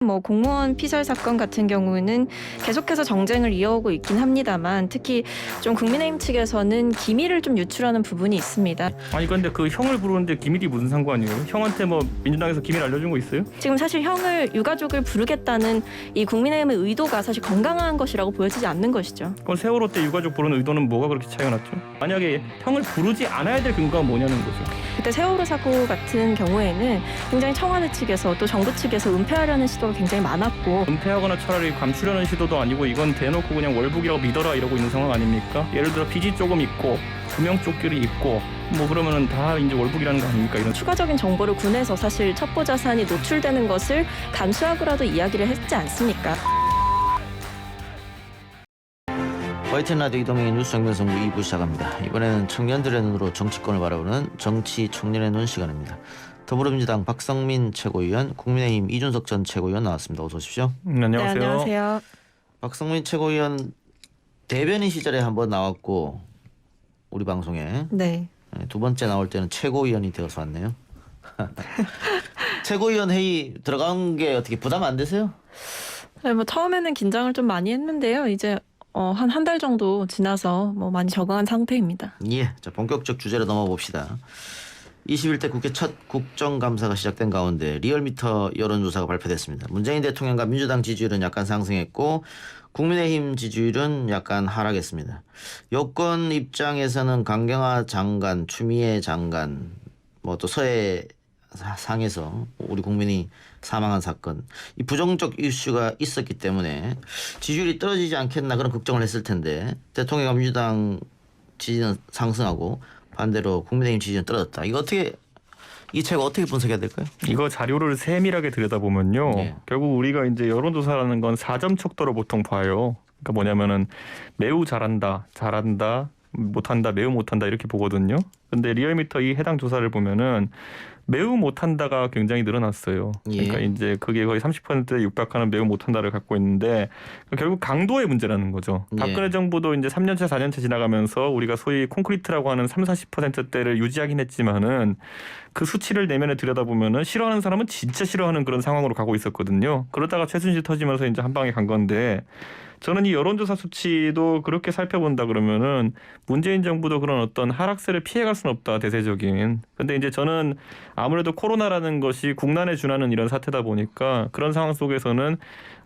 뭐 공무원 피살 사건 같은 경우는 계속해서 정쟁을 이어오고 있긴 합니다만 특히 좀 국민의힘 측에서는 기밀을 좀 유출하는 부분이 있습니다. 아니 근데 그 형을 부르는데 기밀이 무슨 상관이에요? 형한테 뭐 민주당에서 기밀 알려준 거 있어요? 지금 사실 형을 유가족을 부르겠다는 이 국민의힘의 의도가 사실 건강한 것이라고 보여지지 않는 것이죠. 그럼 세월호 때 유가족 부르는 의도는 뭐가 그렇게 차이가 났죠? 만약에 형을 부르지 않아야 될 근거가 뭐냐는 거죠. 그때 세월호 사고 같은 경우에는 굉장히 청와대 측에서 또 정부 측에서 은폐하려는 시도가 굉장히 많았고 은폐하거나 차라리 감추려는 시도도 아니고 이건 대놓고 그냥 월북이라고 믿어라 이러고 있는 상황 아닙니까? 예를 들어 빚이 조금 있고 구명조끼리 있고 뭐 그러면은 다 이제 월북이라는 거 아닙니까? 이런 추가적인 정보를 군에서 사실 첩보 자산이 노출되는 것을 감수하고라도 이야기를 했지 않습니까? YTN 라디오 이동행의 뉴스 정면성부 2부 시작합니다. 이번에는 청년들의 눈으로 정치권을 바라보는 정치 청년의 눈 시간입니다. 더불어민주당 박성민 최고위원, 국민의힘 이준석 전 최고위원 나왔습니다. 어서 오십시오. 안녕하세요. 네, 안녕하세요. 박성민 최고위원 대변인 시절에 한번 나왔고 우리 방송에 네. 두 번째 나올 때는 최고위원이 되어서 왔네요. 최고위원 회의 들어간 게 어떻게 부담 안 되세요? 네, 뭐 처음에는 긴장을 좀 많이 했는데요. 이제 한 달 정도 지나서 뭐 많이 적응한 상태입니다. 예, 자 본격적 주제로 넘어 봅시다. 21대 국회 첫 국정감사가 시작된 가운데 리얼미터 여론조사가 발표됐습니다. 문재인 대통령과 민주당 지지율은 약간 상승했고 국민의힘 지지율은 약간 하락했습니다. 여권 입장에서는 강경화 장관, 추미애 장관, 뭐 또 서해 상에서 우리 국민이 사망한 사건, 이 부정적 이슈가 있었기 때문에 지지율이 떨어지지 않겠나 그런 걱정을 했을 텐데 대통령과 민주당 지지는 상승하고 반대로 국민의힘 지지는 떨어졌다. 이거 어떻게 이 책 어떻게 분석해야 될까요? 이거 자료를 세밀하게 들여다보면요. 예. 결국 우리가 이제 여론조사라는 건 4점 척도로 보통 봐요. 그러니까 뭐냐면은 매우 잘한다, 잘한다, 못한다, 매우 못한다 이렇게 보거든요. 근데 리얼미터 이 해당 조사를 보면은 매우 못한다가 굉장히 늘어났어요. 그러니까 예. 이제 그게 거의 30%에 육박하는 매우 못한다를 갖고 있는데 결국 강도의 문제라는 거죠. 예. 박근혜 정부도 이제 3년차, 4년차 지나가면서 우리가 소위 콘크리트라고 하는 30-40%대를 유지하긴 했지만은 그 수치를 내면에 들여다보면은 싫어하는 사람은 진짜 싫어하는 그런 상황으로 가고 있었거든요. 그러다가 최순실 터지면서 이제 한 방에 간 건데 저는 이 여론조사 수치도 그렇게 살펴본다 그러면은 문재인 정부도 그런 어떤 하락세를 피해갈 수는 없다, 대세적인. 근데 이제 저는 아무래도 코로나라는 것이 국난에 준하는 이런 사태다 보니까 그런 상황 속에서는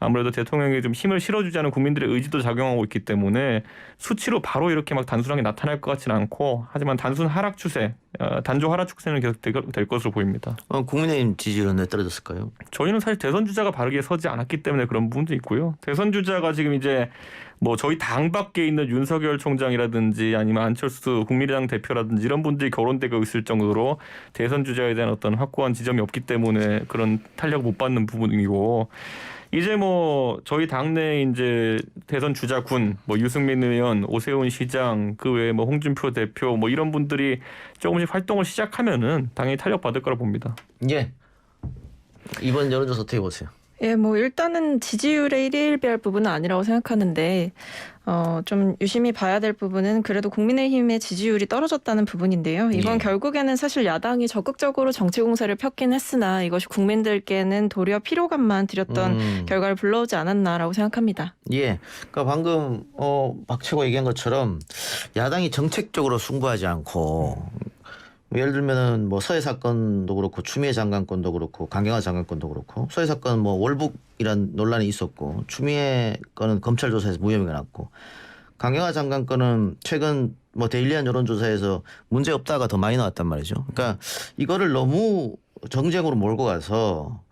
아무래도 대통령이 좀 힘을 실어주지 않은 국민들의 의지도 작용하고 있기 때문에 수치로 바로 이렇게 막 단순하게 나타날 것 같지는 않고 하지만 단순 하락 추세, 단조 하락 추세는 계속 될 것으로 보입니다. 국민의힘 지지율은 왜 떨어졌을까요? 저희는 사실 대선 주자가 바르게 서지 않았기 때문에 그런 부분도 있고요. 대선 주자가 지금 이제 뭐 저희 당 밖에 있는 윤석열 총장이라든지 아니면 안철수 국민의당 대표라든지 이런 분들이 거론되고 있을 정도로 대선 주자에 대한 어떤 확고한 지점이 없기 때문에 그런 탄력을 못 받는 부분이고 이제 뭐 저희 당내 이제 대선 주자군 뭐 유승민 의원, 오세훈 시장 그 외에 뭐 홍준표 대표 뭐 이런 분들이 조금씩 활동을 시작하면은 당연히 탄력 받을 거라 봅니다. 예. 이번 여론조사 어떻게 보세요? 예, 뭐 일단은 지지율의 일희일비할 부분은 아니라고 생각하는데 좀 유심히 봐야 될 부분은 그래도 국민의힘의 지지율이 떨어졌다는 부분인데요. 이건 예. 결국에는 사실 야당이 적극적으로 정치 공세를 폈긴 했으나 이것이 국민들께는 도리어 피로감만 드렸던 결과를 불러오지 않았나라고 생각합니다. 예. 그러니까 방금 박 최고 얘기한 것처럼 야당이 정책적으로 승부하지 않고 예를 들면은 뭐 서해 사건도 그렇고 추미애 장관 건도 그렇고 강경화 장관 건도 그렇고 서해 사건 뭐 월북이란 논란이 있었고 추미애 건은 검찰 조사에서 무혐의가 났고 강경화 장관 건은 최근 뭐 데일리한 여론조사에서 문제 없다가 더 많이 나왔단 말이죠. 그러니까 이거를 너무 정쟁으로 몰고 가서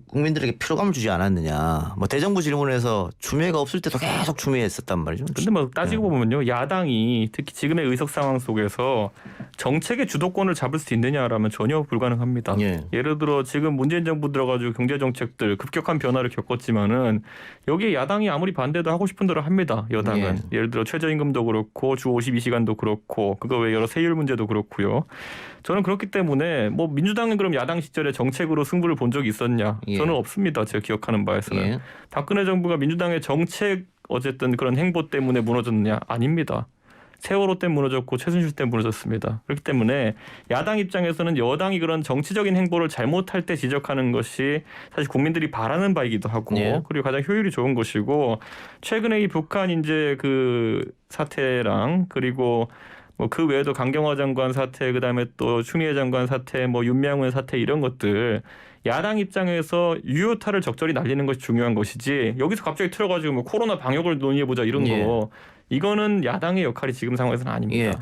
국민들에게 피로감을 주지 않았느냐. 뭐 대정부 질문에서 추미애가 없을 때도 계속 추미애했었단 말이죠. 근데 뭐 따지고 보면요, 야당이 특히 지금의 의석 상황 속에서 정책의 주도권을 잡을 수 있느냐라면 전혀 불가능합니다. 예. 예를 들어 지금 문재인 정부 들어가지고 경제 정책들 급격한 변화를 겪었지만은 여기에 야당이 아무리 반대도 하고 싶은 대로 합니다. 여당은 예를 들어 최저임금도 그렇고 주 52시간도 그렇고 그거 외에 여러 세율 문제도 그렇고요. 저는 그렇기 때문에 뭐 민주당은 그럼 야당 시절에 정책으로 승부를 본 적이 있었냐? 예. 저는 없습니다. 제가 기억하는 바에서는. 예. 박근혜 정부가 민주당의 정책 어쨌든 그런 행보 때문에 무너졌느냐? 아닙니다. 세월호 때 무너졌고 최순실 때 무너졌습니다. 그렇기 때문에 야당 입장에서는 여당이 그런 정치적인 행보를 잘못할 때 지적하는 것이 사실 국민들이 바라는 바이기도 하고 예. 그리고 가장 효율이 좋은 것이고 최근에 이 북한 이제 그 사태랑 그리고 뭐 그 외에도 강경화 장관 사태, 그다음에 또 추미애 장관 사태, 뭐 윤명훈 사태 이런 것들 야당 입장에서 유효타를 적절히 날리는 것이 중요한 것이지 여기서 갑자기 틀어가지고 뭐 코로나 방역을 논의해보자 이런 예. 거 이거는 야당의 역할이 지금 상황에서는 아닙니다. 예.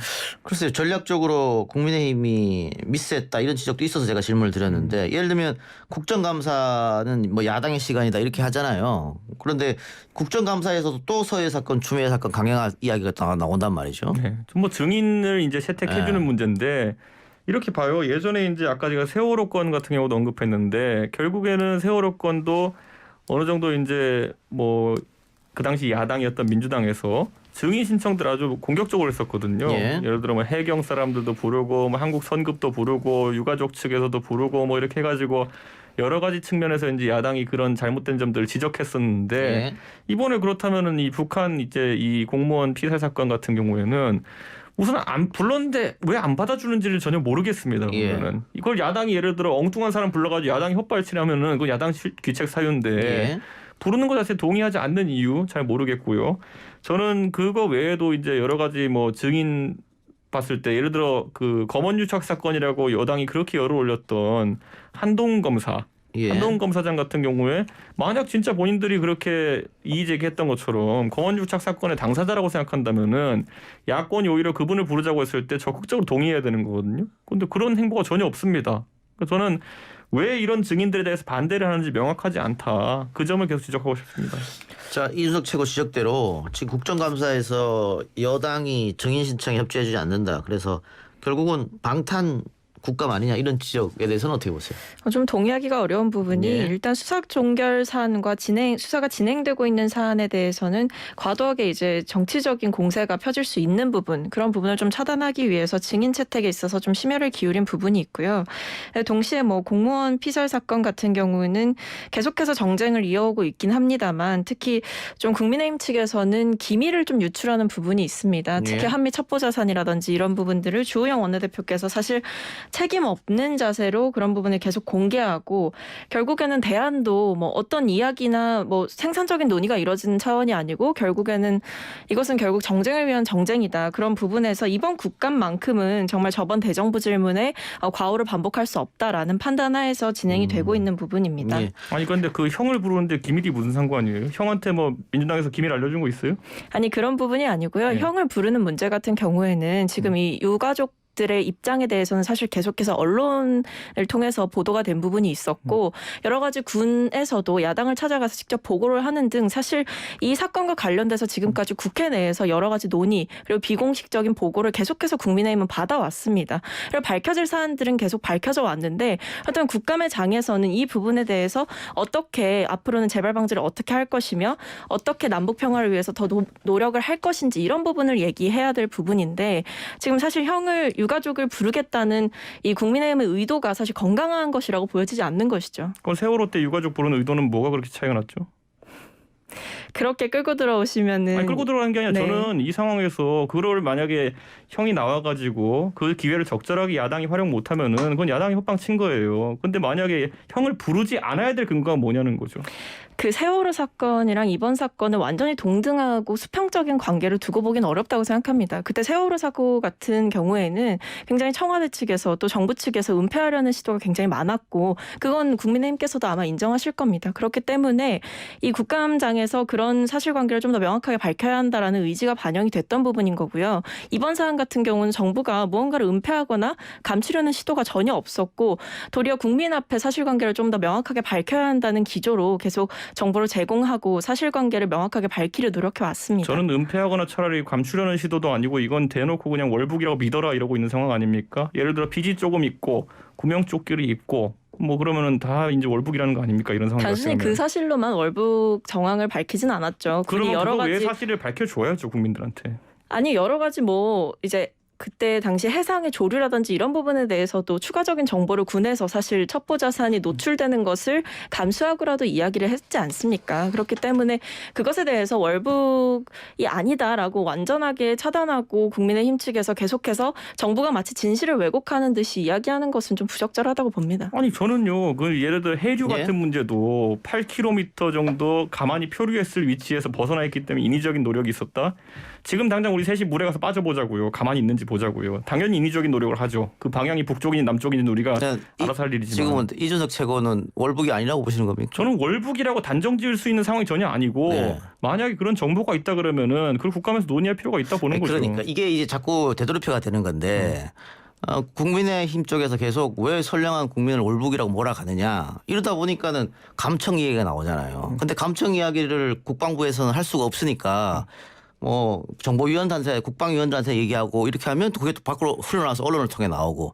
글쎄요. 전략적으로 국민의힘이 미스했다 이런 지적도 있어서 제가 질문을 드렸는데 예를 들면 국정감사는 뭐 야당의 시간이다 이렇게 하잖아요. 그런데 국정감사에서도 또 서해 사건, 추미애 사건, 강경화 이야기가 나온단 말이죠. 네. 뭐 증인을 이제 채택해주는 문제인데 이렇게 봐요. 예전에 이제 아까 제가 세월호 건 같은 경우도 언급했는데 결국에는 세월호 건도 어느 정도 이제 뭐 그 당시 야당이었던 민주당에서 증인 신청들 아주 공격적으로 했었거든요. 예. 예를 들어 뭐 해경 사람들도 부르고 뭐 한국 선급도 부르고 유가족 측에서도 부르고 뭐 이렇게 해가지고 여러 가지 측면에서 이제 야당이 그런 잘못된 점들을 지적했었는데 예. 이번에 그렇다면은 이 북한 이제 이 공무원 피살 사건 같은 경우에는 우선 안 불렀는데 왜 안 받아주는지를 전혀 모르겠습니다. 예. 그러면은 이걸 야당이 예를 들어 엉뚱한 사람 불러가지고 야당이 헛발치려면은 그 야당 귀책 사유인데 예. 부르는 것 자체 동의하지 않는 이유 잘 모르겠고요. 저는 그거 외에도 이제 여러 가지 뭐 증인 봤을 때 예를 들어 그 검언유착 사건이라고 여당이 그렇게 열을 올렸던 한동훈 검사. 예. 한동훈 검사장 같은 경우에 만약 진짜 본인들이 그렇게 이의 제기했던 것처럼 검언유착 사건의 당사자라고 생각한다면은 야권이 오히려 그분을 부르자고 했을 때 적극적으로 동의해야 되는 거거든요. 그런데 그런 행보가 전혀 없습니다. 그래서 저는 왜 이런 증인들에 대해서 반대를 하는지 명확하지 않다. 그 점을 계속 지적하고 싶습니다. 자, 이준석 최고 지적대로 지금 국정감사에서 여당이 증인 신청에 협조해주지 않는다. 그래서 결국은 방탄 국감 아니냐 이런 지적에 대해서는 어떻게 보세요? 좀 동의하기가 어려운 부분이 예. 일단 수사 종결 사안과 수사가 진행되고 있는 사안에 대해서는 과도하게 이제 정치적인 공세가 펴질 수 있는 부분, 그런 부분을 좀 차단하기 위해서 증인 채택에 있어서 좀 심혈을 기울인 부분이 있고요. 동시에 뭐 공무원 피살 사건 같은 경우는 계속해서 정쟁을 이어오고 있긴 합니다만 특히 좀 국민의힘 측에서는 기밀을 좀 유출하는 부분이 있습니다. 특히 예. 한미 첩보자산이라든지 이런 부분들을 주호영 원내대표께서 사실 책임 없는 자세로 그런 부분을 계속 공개하고 결국에는 대안도 뭐 어떤 이야기나 뭐 생산적인 논의가 이뤄지는 차원이 아니고 결국에는 이것은 결국 정쟁을 위한 정쟁이다. 그런 부분에서 이번 국감만큼은 정말 저번 대정부 질문에 과오를 반복할 수 없다라는 판단하에서 진행이 되고 있는 부분입니다. 예. 아니 그런데 그 형을 부르는데 기밀이 무슨 상관이에요? 형한테 뭐 민주당에서 기밀 알려준 거 있어요? 아니 그런 부분이 아니고요. 네. 형을 부르는 문제 같은 경우에는 지금 이 유가족 들의 입장에 대해서는 사실 계속해서 언론을 통해서 보도가 된 부분이 있었고 여러 가지 군에서도 야당을 찾아가서 직접 보고를 하는 등 사실 이 사건과 관련돼서 지금까지 국회 내에서 여러 가지 논의 그리고 비공식적인 보고를 계속해서 국민의힘은 받아왔습니다. 그리고 밝혀질 사안들은 계속 밝혀져 왔는데 하여튼 국감의 장에서는 이 부분에 대해서 어떻게 앞으로는 재발 방지를 어떻게 할 것이며 어떻게 남북 평화를 위해서 더 노력을 할 것인지 이런 부분을 얘기해야 될 부분인데 지금 사실 형을 유가족을 부르겠다는 이 국민의힘의 의도가 사실 건강한 것이라고 보여지지 않는 것이죠. 그럼 세월호 때 유가족 부르는 의도는 뭐가 그렇게 차이가 났죠? 그렇게 끌고 들어오시면은 아니 끌고 들어가는 게 아니라 네. 저는 이 상황에서 그걸 만약에 형이 나와가지고 그 기회를 적절하게 야당이 활용 못하면은 그건 야당이 협방 친 거예요. 근데 만약에 형을 부르지 않아야 될 근거가 뭐냐는 거죠. 그 세월호 사건이랑 이번 사건은 완전히 동등하고 수평적인 관계를 두고 보긴 어렵다고 생각합니다. 그때 세월호 사고 같은 경우에는 굉장히 청와대 측에서 또 정부 측에서 은폐하려는 시도가 굉장히 많았고 그건 국민의힘께서도 아마 인정하실 겁니다. 그렇기 때문에 이 국감장에서 그런 사실관계를 좀 더 명확하게 밝혀야 한다라는 의지가 반영이 됐던 부분인 거고요. 이번 사안 같은 경우는 정부가 무언가를 은폐하거나 감추려는 시도가 전혀 없었고 도리어 국민 앞에 사실관계를 좀 더 명확하게 밝혀야 한다는 기조로 계속 정보를 제공하고 사실관계를 명확하게 밝히려 노력해 왔습니다. 저는 은폐하거나 차라리 감추려는 시도도 아니고 이건 대놓고 그냥 월북이라고 믿어라 이러고 있는 상황 아닙니까? 예를 들어 빚이 조금 있고 구명조끼를 입고 뭐 그러면은 다 이제 월북이라는 거 아닙니까? 이런 상황이 단순히 발생하면. 그 사실로만 월북 정황을 밝히진 않았죠. 그러면 여러 그거 왜 가지 사실을 밝혀줘야죠 국민들한테. 아니 여러 가지 뭐 이제 그때 당시 해상의 조류라든지 이런 부분에 대해서도 추가적인 정보를 군에서 사실 첩보 자산이 노출되는 것을 감수하고라도 이야기를 했지 않습니까? 그렇기 때문에 그것에 대해서 월북이 아니다라고 완전하게 차단하고 국민의힘 측에서 계속해서 정부가 마치 진실을 왜곡하는 듯이 이야기하는 것은 좀 부적절하다고 봅니다. 아니 저는요. 그 예를 들어 해류 예. 같은 문제도 8km 정도 가만히 표류했을 위치에서 벗어나 있기 때문에 인위적인 노력이 있었다. 지금 당장 우리 셋이 물에 가서 빠져보자고요. 가만히 있는지 보자고요. 당연히 인위적인 노력을 하죠. 그 방향이 북쪽인지 남쪽인지 우리가 알아서 할 일이지만. 지금은 이준석 최고는 월북이 아니라고 보시는 겁니까? 저는 월북이라고 단정지을 수 있는 상황이 전혀 아니고 네. 만약에 그런 정보가 있다 그러면은 그걸 국감에서 논의할 필요가 있다 보는 아니, 거죠. 그러니까 이게 이제 자꾸 되돌이표가 되는 건데 국민의힘 쪽에서 계속 왜 선량한 국민을 월북이라고 몰아가느냐 이러다 보니까는 감청 이야기가 나오잖아요. 근데 감청 이야기를 국방부에서는 할 수가 없으니까 뭐 정보위원단체, 국방위원단체 얘기하고 이렇게 하면 또 그게 또 밖으로 흘러나와서 언론을 통해 나오고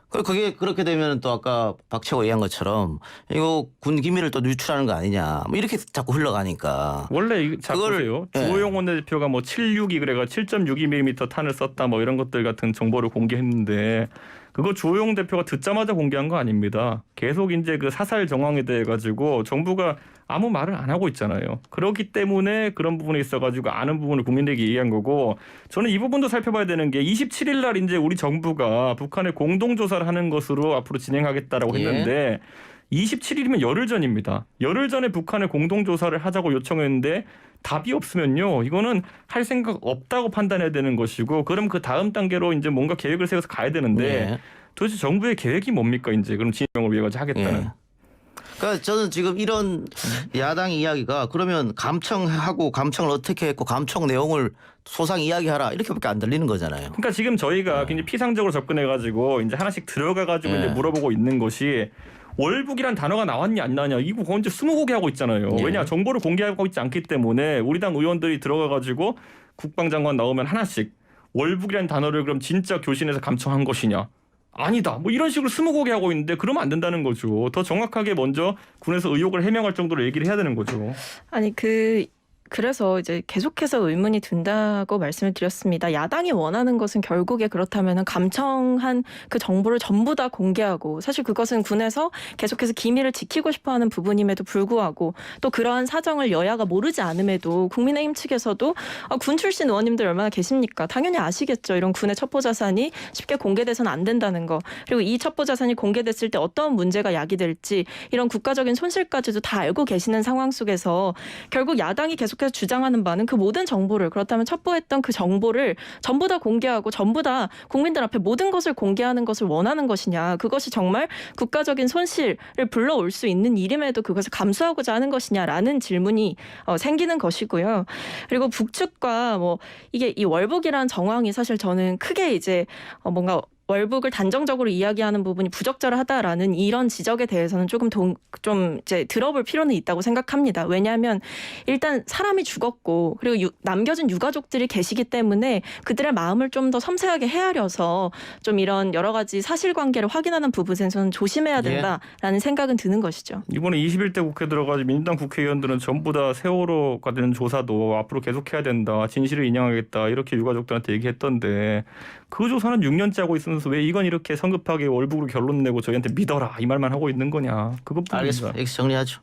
그게 그렇게 되면 또 아까 박채호 얘기한 것처럼 이거 군 기밀을 또 유출하는 거 아니냐 뭐 이렇게 자꾸 흘러가니까 원래 자 보세요. 예. 주호영 원내대표가 뭐 762 그래가 7.62mm 탄을 썼다 뭐 이런 것들 같은 정보를 공개했는데 그거 주호영 대표가 듣자마자 공개한 거 아닙니다. 계속 이제 그 사살 정황에 대해 가지고 정부가 아무 말을 안 하고 있잖아요. 그렇기 때문에 그런 부분에 있어가지고 아는 부분을 국민들에게 얘기한 거고 저는 이 부분도 살펴봐야 되는 게 27일 날 이제 우리 정부가 북한에 공동조사를 하는 것으로 앞으로 진행하겠다라고 했는데 27일이면 열흘 전입니다. 열흘 전에 북한에 공동조사를 하자고 요청했는데 답이 없으면요. 이거는 할 생각 없다고 판단해야 되는 것이고 그럼 그 다음 단계로 이제 뭔가 계획을 세워서 가야 되는데 예. 도대체 정부의 계획이 뭡니까 이제 그럼 진영을 위해 가지고 하겠다는. 예. 그러니까 저는 지금 이런 야당 이야기가 그러면 감청하고 감청을 어떻게 했고 감청 내용을 소상 이야기하라 이렇게밖에 안 들리는 거잖아요. 그러니까 지금 저희가 굉장히 피상적으로 접근해가지고 이제 하나씩 들어가가지고 이제 물어보고 있는 것이 월북이란 단어가 나왔냐 안 나왔냐 이거 언제 스무고개 하고 있잖아요. 예. 왜냐 정보를 공개하고 있지 않기 때문에 우리 당 의원들이 들어가가지고 국방장관 나오면 하나씩 월북이란 단어를 그럼 진짜 교신해서 감청한 것이냐? 아니다. 뭐 이런 식으로 스무고개 하고 있는데 그러면 안 된다는 거죠. 더 정확하게 먼저 군에서 의혹을 해명할 정도로 얘기를 해야 되는 거죠. 아니 그래서 이제 계속해서 의문이 든다고 말씀을 드렸습니다. 야당이 원하는 것은 결국에 그렇다면 감청한 그 정보를 전부 다 공개하고 사실 그것은 군에서 계속해서 기밀을 지키고 싶어하는 부분임에도 불구하고 또 그러한 사정을 여야가 모르지 않음에도 국민의힘 측에서도 군 출신 의원님들 얼마나 계십니까? 당연히 아시겠죠. 이런 군의 첩보 자산이 쉽게 공개돼서는 안 된다는 거. 그리고 이 첩보 자산이 공개됐을 때 어떤 문제가 야기될지 이런 국가적인 손실까지도 다 알고 계시는 상황 속에서 결국 야당이 계속 주장하는 바는 그 모든 정보를 그렇다면 첩보했던 그 정보를 전부 다 공개하고 전부 다 국민들 앞에 모든 것을 공개하는 것을 원하는 것이냐 그것이 정말 국가적인 손실을 불러올 수 있는 일임에도 그것을 감수하고자 하는 것이냐라는 질문이 생기는 것이고요. 그리고 북측과 뭐 이게 이 월북이라는 정황이 사실 저는 크게 이제 뭔가 월북을 단정적으로 이야기하는 부분이 부적절하다라는 이런 지적에 대해서는 좀 이제 들어볼 필요는 있다고 생각합니다. 왜냐하면 일단 사람이 죽었고 그리고 남겨진 유가족들이 계시기 때문에 그들의 마음을 좀 더 섬세하게 헤아려서 좀 이런 여러 가지 사실관계를 확인하는 부분에서는 조심해야 된다라는 생각은 드는 것이죠. 이번에 21대 국회 들어가지고 민주당 국회의원들은 전부 다 세월호가 된 조사도 앞으로 계속해야 된다. 진실을 인정하겠다. 이렇게 유가족들한테 얘기했던데 그 조사는 6년째 하고 있으면서 왜 이건 이렇게 성급하게 월북으로 결론 내고 저희한테 믿어라 이 말만 하고 있는 거냐. 그것뿐입니다. 알겠습니다. 여기서 정리하죠.